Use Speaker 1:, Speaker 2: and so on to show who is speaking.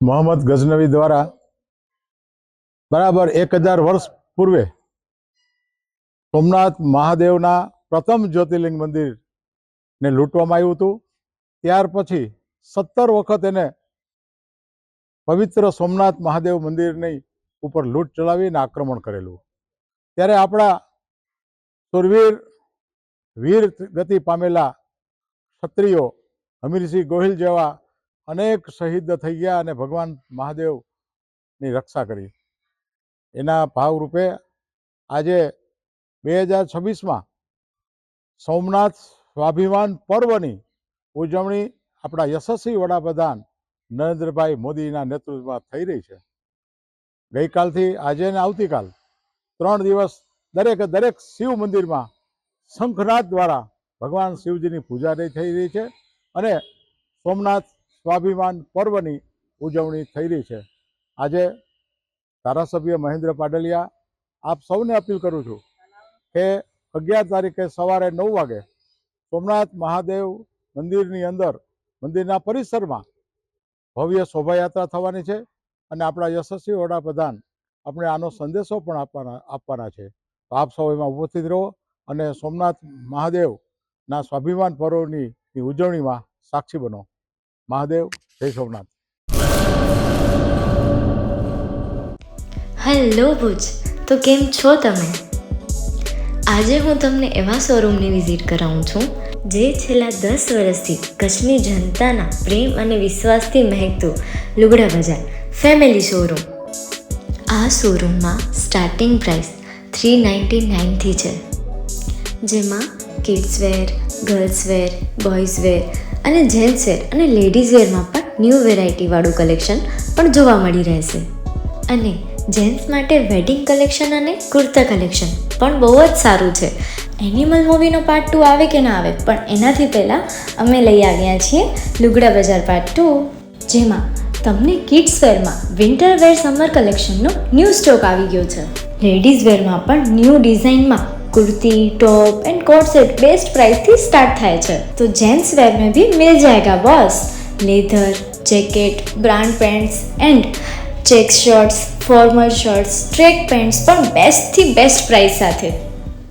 Speaker 1: મોહમ્મદ ગઝનવી દ્વારા બરાબર 1000 વર્ષ પૂર્વે સોમનાથ મહાદેવના પ્રથમ જ્યોતિર્લિંગ મંદિરને લૂંટવામાં આવ્યું હતું. ત્યાર પછી 17 વખત એને પવિત્ર સોમનાથ મહાદેવ મંદિરની ઉપર લૂંટ ચલાવીને આક્રમણ કરેલું. ત્યારે આપણા સુરવીર વીર ગતિ પામેલા ક્ષત્રિયો હમીરસિંહ ગોહિલ જેવા અનેક શહીદ થઈ ગયા અને ભગવાન મહાદેવની રક્ષા કરી. એના ભાવરૂપે આજે 2026માં સોમનાથ સ્વાભિમાન પર્વની ઉજવણી આપણા યશસ્વી વડાપ્રધાન નરેન્દ્રભાઈ મોદીના નેતૃત્વમાં થઈ રહી છે. ગઈકાલથી આજે ને આવતીકાલ 3 દિવસ દરેક શિવ મંદિરમાં શંખનાદ દ્વારા ભગવાન શિવજીની પૂજા થઈ રહી છે અને સોમનાથ સ્વાભિમાન પર્વની ઉજવણી થઈ રહી છે. આજે ધારાસભ્ય મહેન્દ્ર પાડલિયા આપ સૌને અપીલ કરું છું કે 11 તારીખે સવારે 9 વાગે સોમનાથ મહાદેવ મંદિરની અંદર મંદિરના પરિસરમાં ભવ્ય શોભાયાત્રા થવાની છે અને આપણા યશસ્વી વડાપ્રધાન આપણે આનો સંદેશો પણ આપવાના છે. તો આપ સૌ એમાં ઉપસ્થિત રહો અને સોમનાથ મહાદેવના સ્વાભિમાન પર્વની ઉજવણીમાં સાક્ષી બનો. મહાદેવ, જય સોમનાથ.
Speaker 2: હેલો ભુજ, તો કેમ છો તમે? આજે હું તમને એવા શોરૂમની વિઝિટ કરાવું છું જે છેલ્લા 10 વર્ષથી કચ્છની જનતાના પ્રેમ અને વિશ્વાસથી મહેકતું લુગડા બજાર ફેમિલી શોરૂમ. આ શોરૂમમાં સ્ટાર્ટિંગ પ્રાઇસ 399થી છે, જેમાં kids wear, girls wear, boys wear અને જેન્ટ્સ વેર અને લેડીઝ વેરમાં પણ ન્યૂ વેરાયટીવાળું કલેક્શન પણ જોવા મળી રહેશે. અને જેન્ટ્સ માટે વેડિંગ કલેક્શન અને કુર્તા કલેક્શન પણ બહુ જ સારું છે. એનિમલ મૂવીનો પાર્ટ 2 આવે કે ના આવે, પણ એનાથી પહેલાં અમે લઈ આવ્યા છીએ લુગડા બજાર પાર્ટ 2, જેમાં તમને કિડ્સ વેરમાં વિન્ટર વેર સમર કલેક્શનનો ન્યૂ સ્ટોક આવી ગયો છે. લેડીઝ વેરમાં પણ ન્યૂ ડિઝાઇનમાં kurti, top and coat set best price थी स्टार्ट थाय छे. तो जेंट्स वेर में भी मिल जाएगा boss. Leather, jacket, brand pants and check shirts, formal shirts, track pants पर बेस्ट थी बेस्ट प्राइस साथे.